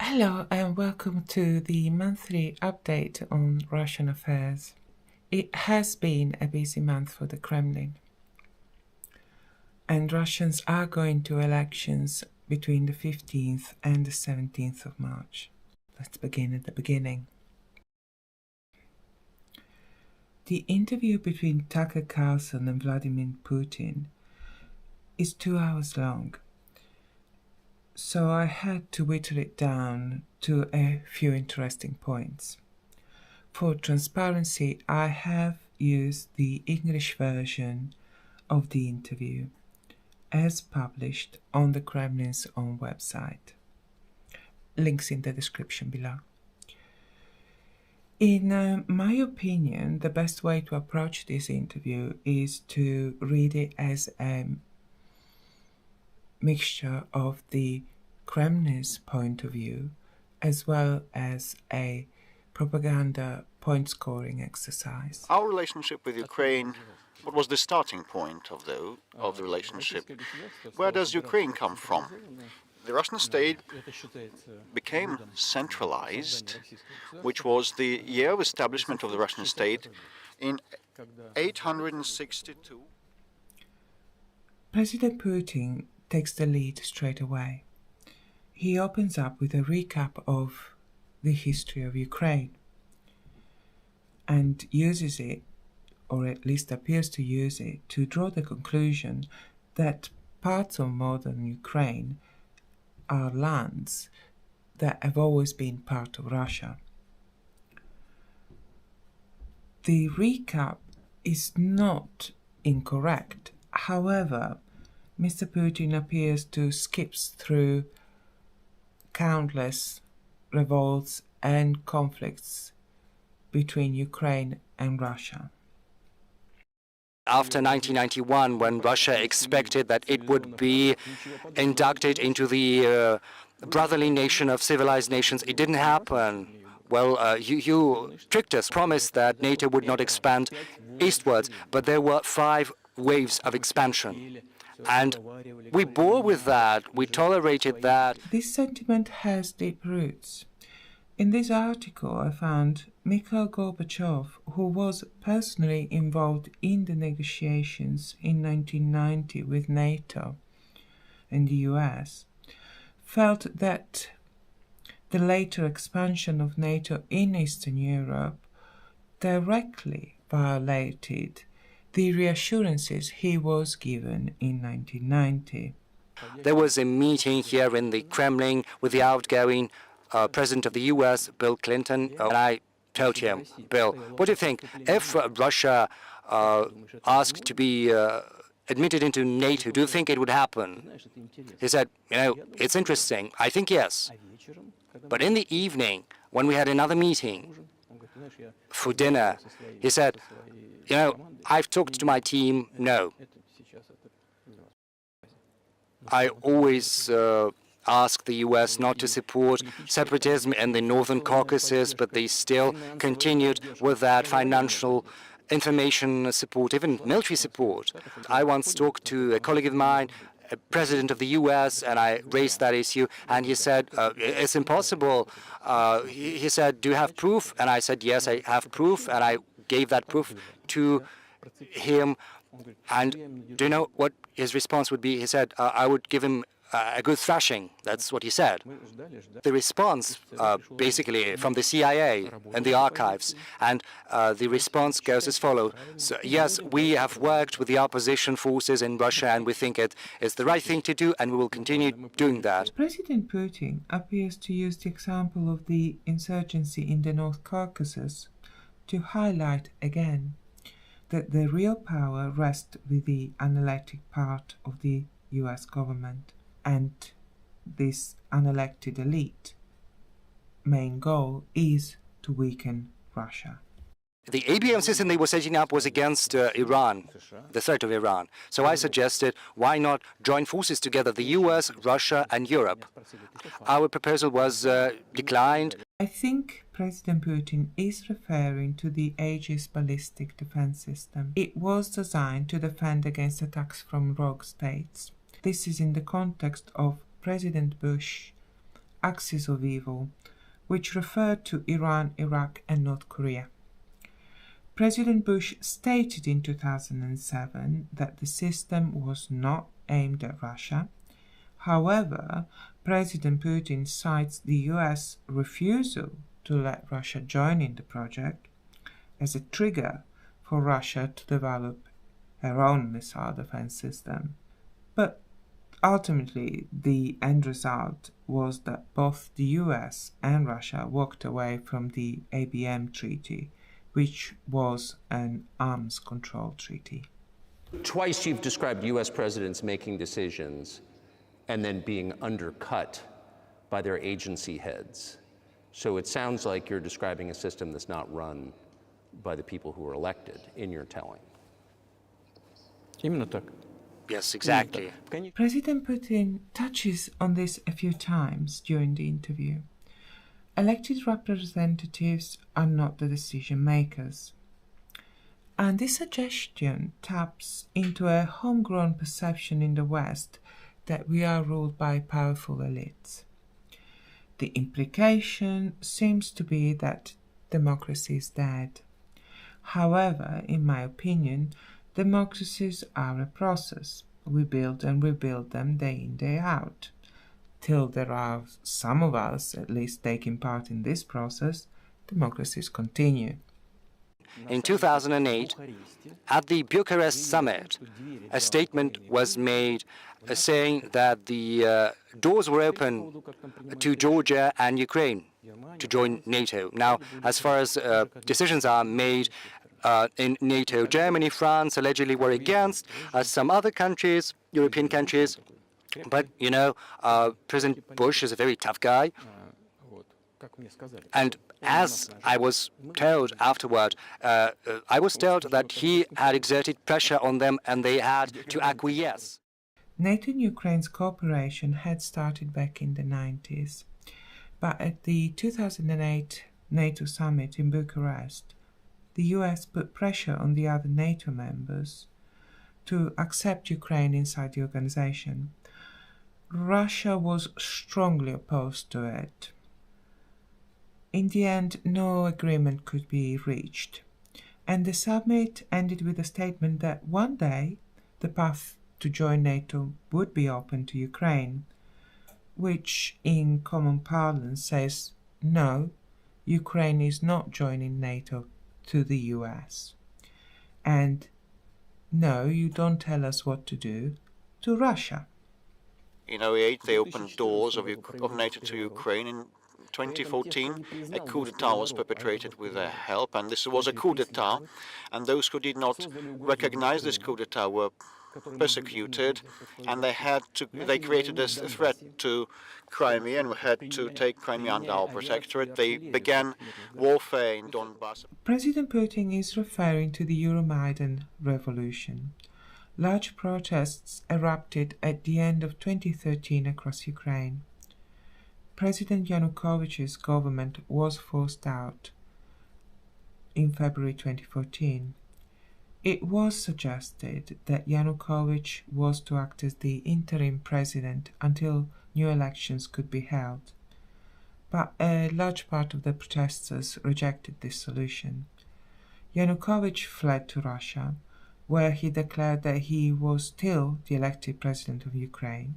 Hello and welcome to the monthly update on Russian affairs. It has been a busy month for the Kremlin, and Russians are going to elections between the 15th and the 17th of March. Let's begin at the beginning. The interview between Tucker Carlson and Vladimir Putin is 2 hours long, so I had to whittle it down to a few interesting points. For transparency, I have used the English version of the interview as published on the Kremlin's own website. Links in the description below. In my opinion, the best way to approach this interview is to read it as a mixture of the Kremlin's point of view as well as a propaganda point-scoring exercise. Our relationship with Ukraine, what was the starting point of the relationship? Where does Ukraine come from? The Russian state became centralized, which was the year of establishment of the Russian state in 862. President Putin takes the lead straight away. He opens up with a recap of the history of Ukraine and uses it, or at least appears to use it, to draw the conclusion that parts of modern Ukraine are lands that have always been part of Russia. The recap is not incorrect. However, Mr. Putin appears to skip through countless revolts and conflicts between Ukraine and Russia. After 1991, when Russia expected that it would be inducted into the brotherly nation of civilized nations, it didn't happen. Well, you tricked us, promised that NATO would not expand eastwards, but there were 5 waves of expansion. And we bore with that, we tolerated that. This sentiment has deep roots. In this article, I found Mikhail Gorbachev, who was personally involved in the negotiations in 1990 with NATO and the US, felt that the later expansion of NATO in Eastern Europe directly violated the reassurances he was given in 1990. There was a meeting here in the Kremlin with the outgoing President of the US, Bill Clinton, and I told him, Bill, what do you think? If Russia asked to be admitted into NATO, do you think it would happen? He said, it's interesting. I think yes. But in the evening, when we had another meeting for dinner, he said, I've talked to my team, no. I always ask the US not to support separatism in the Northern Caucasus, but they still continued with that financial information support, even military support. I once talked to a colleague of mine, a president of the US, and I raised that issue, and he said, it's impossible. He said, do you have proof? And I said, yes, I have proof, and I gave that proof to him. And do you know what his response would be? He said, I would give him a good thrashing. That's what he said. The response, basically, from the CIA and the archives, and the response goes as follows. So, yes, we have worked with the opposition forces in Russia, and we think it is the right thing to do, and we will continue doing that. President Putin appears to use the example of the insurgency in the North Caucasus to highlight again that the real power rests with the unelected part of the US government. And this unelected elite main goal is to weaken Russia. The ABM system they were setting up was against Iran, the threat of Iran. So I suggested, why not join forces together, the US, Russia, and Europe? Our proposal was declined. I think President Putin is referring to the Aegis ballistic defense system. It was designed to defend against attacks from rogue states. This is in the context of President Bush axis of evil, which referred to Iran, Iraq, and North Korea. President Bush stated in 2007 that the system was not aimed at Russia. However, President Putin cites the US refusal to let Russia join in the project as a trigger for Russia to develop her own missile defense system. But ultimately, the end result was that both the US and Russia walked away from the ABM treaty, which was an arms control treaty. Twice you've described US presidents making decisions and then being undercut by their agency heads. So it sounds like you're describing a system that's not run by the people who were elected, in your telling. Yes, exactly. President Putin touches on this a few times during the interview. Elected representatives are not the decision makers. And this suggestion taps into a homegrown perception in the West that we are ruled by powerful elites. The implication seems to be that democracy is dead. However, in my opinion, democracies are a process. We build and rebuild them day in, day out. Till there are some of us at least taking part in this process, democracies continue. In 2008, at the Bucharest summit, a statement was made saying that the doors were open to Georgia and Ukraine to join NATO. Now, as far as decisions are made in NATO, Germany, France allegedly were against, some other countries, European countries. But, you know, President Bush is a very tough guy. And as I was told afterward, I was told that he had exerted pressure on them and they had to acquiesce. NATO and Ukraine's cooperation had started back in the 90s, but at the 2008 NATO summit in Bucharest, the US put pressure on the other NATO members to accept Ukraine inside the organization. Russia was strongly opposed to it. In the end, no agreement could be reached, and the summit ended with a statement that one day the path to join NATO would be open to Ukraine, which in common parlance says, no, Ukraine is not joining NATO to the US. And no, you don't tell us what to do to Russia. In 2008, they opened doors of NATO to Ukraine. In 2014, a coup d'etat was perpetrated with their help, and this was a coup d'etat, and those who did not recognize this coup d'etat were persecuted, and they created a threat to Crimea and had to take Crimea under our protectorate. They began warfare in Donbass. President Putin is referring to the Euromaidan revolution. Large protests erupted at the end of 2013 across Ukraine. President Yanukovych's government was forced out in February 2014. It was suggested that Yanukovych was to act as the interim president until new elections could be held. But a large part of the protesters rejected this solution. Yanukovych fled to Russia, where he declared that he was still the elected president of Ukraine,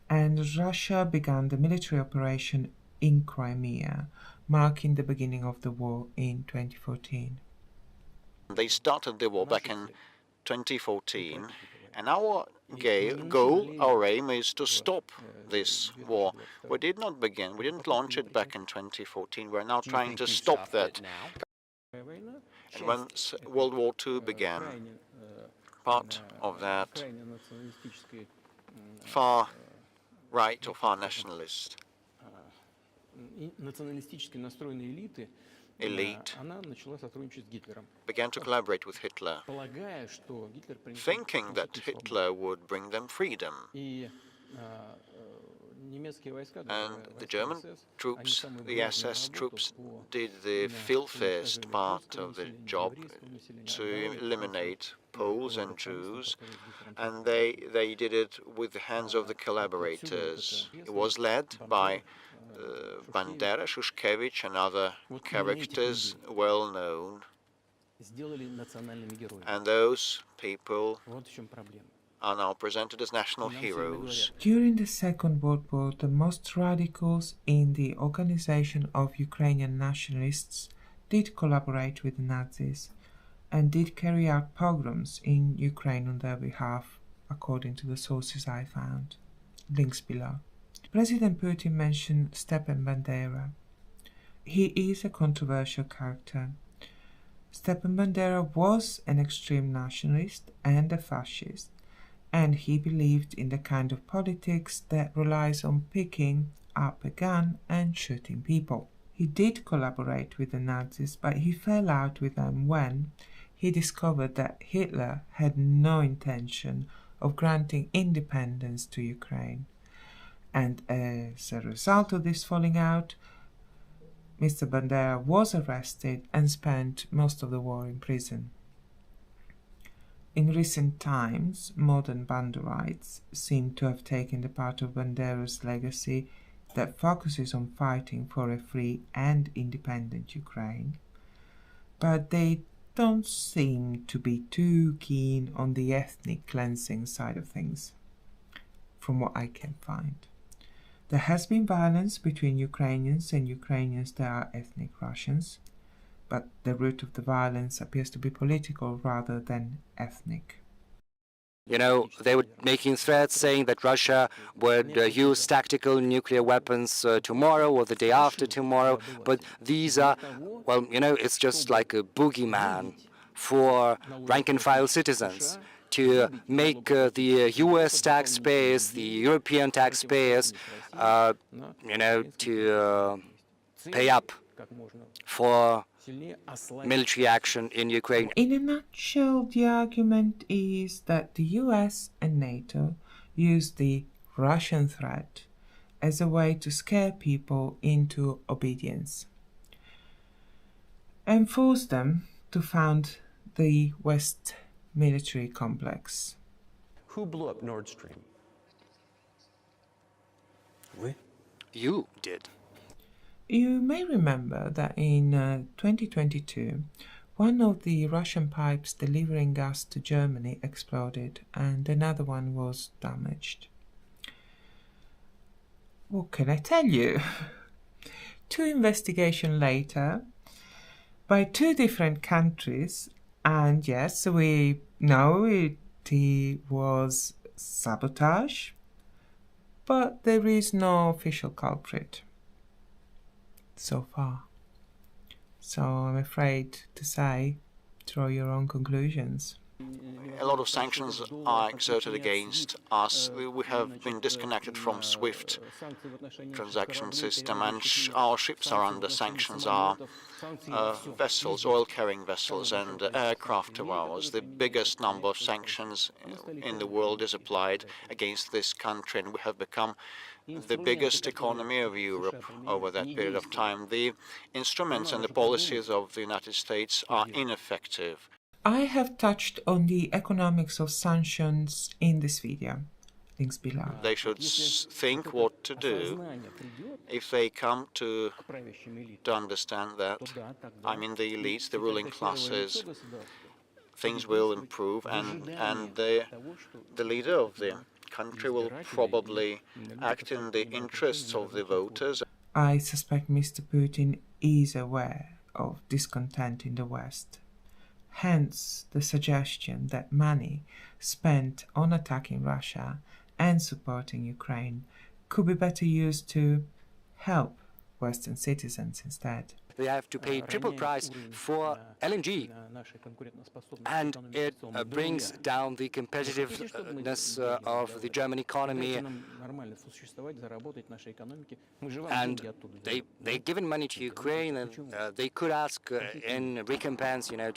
and Russia began the military operation in Crimea, marking the beginning of the war in 2014. They started the war back in 2014, and our goal, our aim is to stop this war. We didn't launch it back in 2014. We're now trying to stop that. And when World War II began, part of that far right or far nationalist elite began to collaborate with Hitler, thinking that Hitler would bring them freedom. And the German troops, the SS troops, did the filthiest part of the job to eliminate Poles and Jews, and they did it with the hands of the collaborators. It was led by Bandera, Shushkevich, and other characters well known. And those people are now presented as national heroes. During the Second World War, the most radicals in the organization of Ukrainian nationalists did collaborate with the Nazis and did carry out pogroms in Ukraine on their behalf, according to the sources I found. Links below. President Putin mentioned Stepan Bandera. He is a controversial character. Stepan Bandera was an extreme nationalist and a fascist, and he believed in the kind of politics that relies on picking up a gun and shooting people. He did collaborate with the Nazis, but he fell out with them when he discovered that Hitler had no intention of granting independence to Ukraine. And as a result of this falling out, Mr. Bandera was arrested and spent most of the war in prison. In recent times, modern Banderites seem to have taken the part of Bandera's legacy that focuses on fighting for a free and independent Ukraine, but they don't seem to be too keen on the ethnic cleansing side of things, from what I can find. There has been violence between Ukrainians and Ukrainians that are ethnic Russians, but the root of the violence appears to be political rather than ethnic. You know, they were making threats saying that Russia would use tactical nuclear weapons tomorrow or the day after tomorrow, but these are, well, you know, it's just like a boogeyman for rank-and-file citizens to make the US taxpayers, the European taxpayers, you know, to pay up for military action in Ukraine. In a nutshell, the argument is that the US and NATO use the Russian threat as a way to scare people into obedience and force them to found the West military complex. Who blew up Nord Stream? You did. You may remember that in 2022, one of the Russian pipes delivering gas to Germany exploded and another one was damaged. What can I tell you? 2 investigations later, by 2 different countries, and yes, we know it was sabotage, but there is no official culprit so far. So I'm afraid to say, draw your own conclusions. A lot of sanctions are exerted against us. We have been disconnected from SWIFT transaction system, and our ships are under sanctions. Our vessels, oil-carrying vessels and aircraft of ours. The biggest number of sanctions in the world is applied against this country, and we have become the biggest economy of Europe over that period of time. The instruments and the policies of the United States are ineffective. I have touched on the economics of sanctions in this video. Links below. They should think what to do if they come to understand that, I mean, the elites, the ruling classes, things will improve, and the leader of the country will probably act in the interests of the voters. I suspect Mr. Putin is aware of discontent in the West. Hence the suggestion that money spent on attacking Russia and supporting Ukraine could be better used to help Western citizens instead. They have to pay triple price for LNG, and it brings down the competitiveness of the German economy. And they've given money to Ukraine, and they could ask in recompense, you know,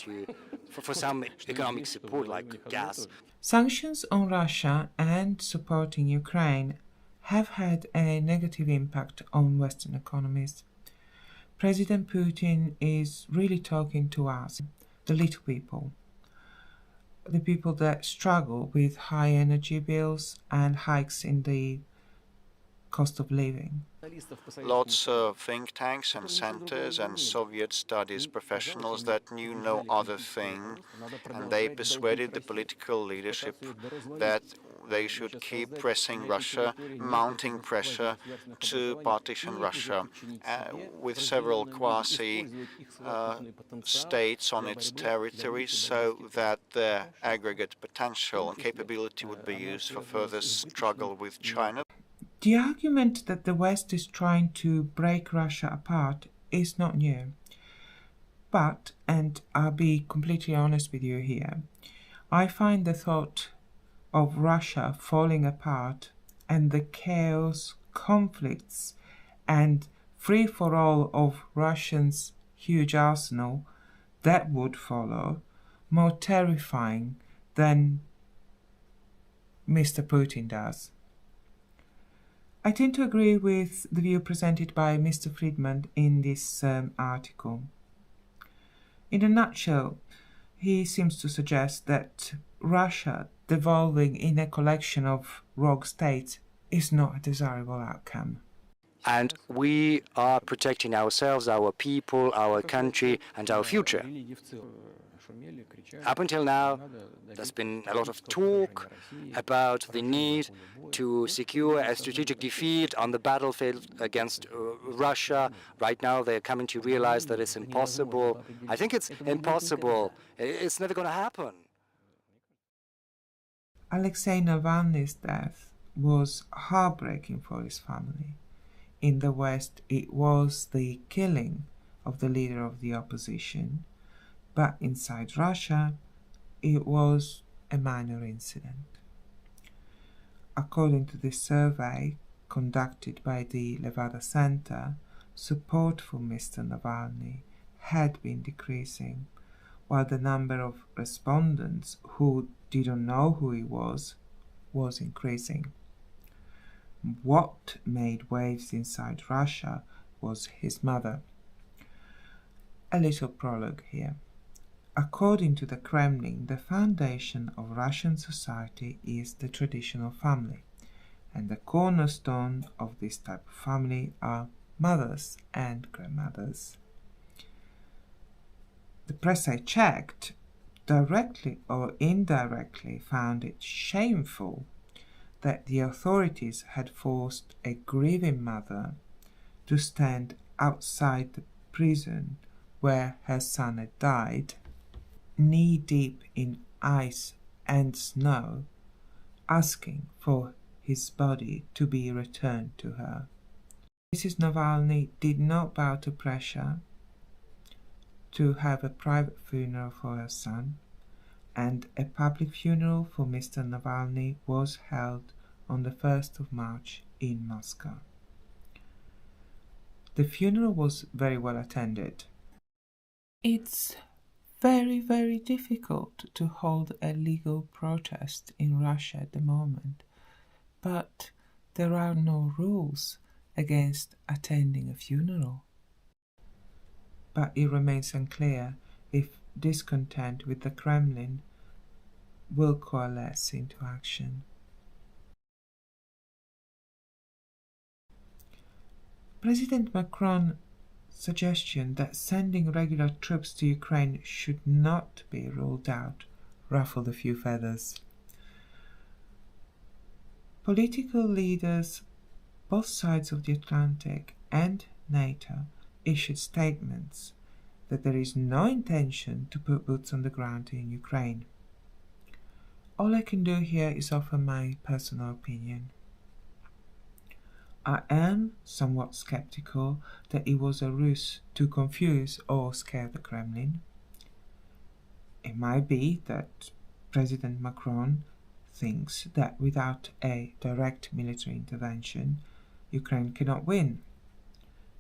for some economic support like gas. Sanctions on Russia and supporting Ukraine have had a negative impact on Western economies. President Putin is really talking to us, the little people, the people that struggle with high energy bills and hikes in the cost of living. Lots of think tanks and centers and Soviet studies professionals that knew no other thing, and they persuaded the political leadership that they should keep pressing Russia, mounting pressure to partition Russia with several quasi-states on its territory, so that their aggregate potential and capability would be used for further struggle with China. The argument that the West is trying to break Russia apart is not new. But, and I'll be completely honest with you here, I find the thought of Russia falling apart and the chaos, conflicts, and free-for-all of Russians' huge arsenal that would follow more terrifying than Mr. Putin does. I tend to agree with the view presented by Mr. Friedman in this article. In a nutshell, he seems to suggest that Russia devolving in a collection of rogue states is not a desirable outcome. And we are protecting ourselves, our people, our country, and our future. Up until now, there's been a lot of talk about the need to secure a strategic defeat on the battlefield against Russia. Right now, they're coming to realize that it's impossible. I think it's impossible. It's never going to happen. Alexei Navalny's death was heartbreaking for his family. In the West, it was the killing of the leader of the opposition, but inside Russia, it was a minor incident. According to this survey conducted by the Levada Center, support for Mr. Navalny had been decreasing, while the number of respondents who didn't know who he was increasing. What made waves inside Russia was his mother. A little prologue here. According to the Kremlin, the foundation of Russian society is the traditional family, and the cornerstone of this type of family are mothers and grandmothers. The press I checked, directly or indirectly, found it shameful that the authorities had forced a grieving mother to stand outside the prison where her son had died, knee-deep in ice and snow, asking for his body to be returned to her. Mrs. Navalny did not bow to pressure to have a private funeral for her son, and a public funeral for Mr. Navalny was held on the 1st of March in Moscow. The funeral was very well attended. It's very, very difficult to hold a legal protest in Russia at the moment, but there are no rules against attending a funeral. But it remains unclear if discontent with the Kremlin will coalesce into action. President Macron's suggestion that sending regular troops to Ukraine should not be ruled out ruffled a few feathers. Political leaders, both sides of the Atlantic and NATO, issued statements that there is no intention to put boots on the ground in Ukraine. All I can do here is offer my personal opinion. I am somewhat skeptical that it was a ruse to confuse or scare the Kremlin. It might be that President Macron thinks that without a direct military intervention, Ukraine cannot win.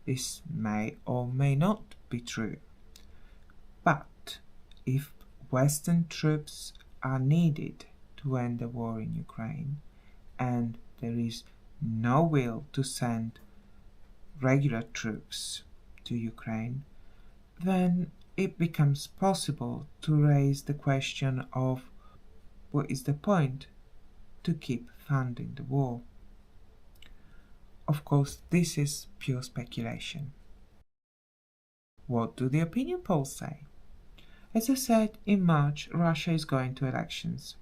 This may or may not be true. But if Western troops are needed to end the war in Ukraine, and there is no will to send regular troops to Ukraine, then it becomes possible to raise the question of what is the point to keep funding the war. Of course, this is pure speculation. What do the opinion polls say? As I said, in March, Russia is going to elections.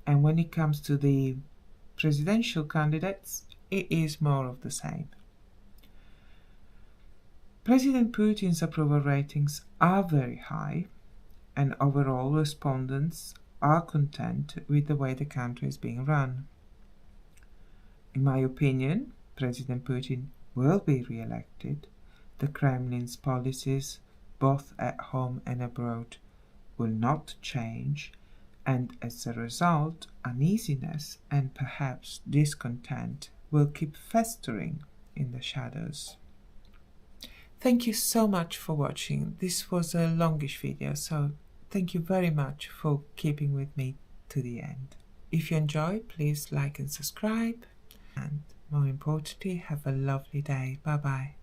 And when it comes to the presidential candidates, it is more of the same. President Putin's approval ratings are very high, and overall respondents are content with the way the country is being run. In my opinion, President Putin will be re-elected. The Kremlin's policies, both at home and abroad, will not change, and as a result, uneasiness and perhaps discontent will keep festering in the shadows. Thank you so much for watching. This was a longish video, so thank you very much for keeping with me to the end. If you enjoyed, please like and subscribe. And more importantly, have a lovely day. Bye bye.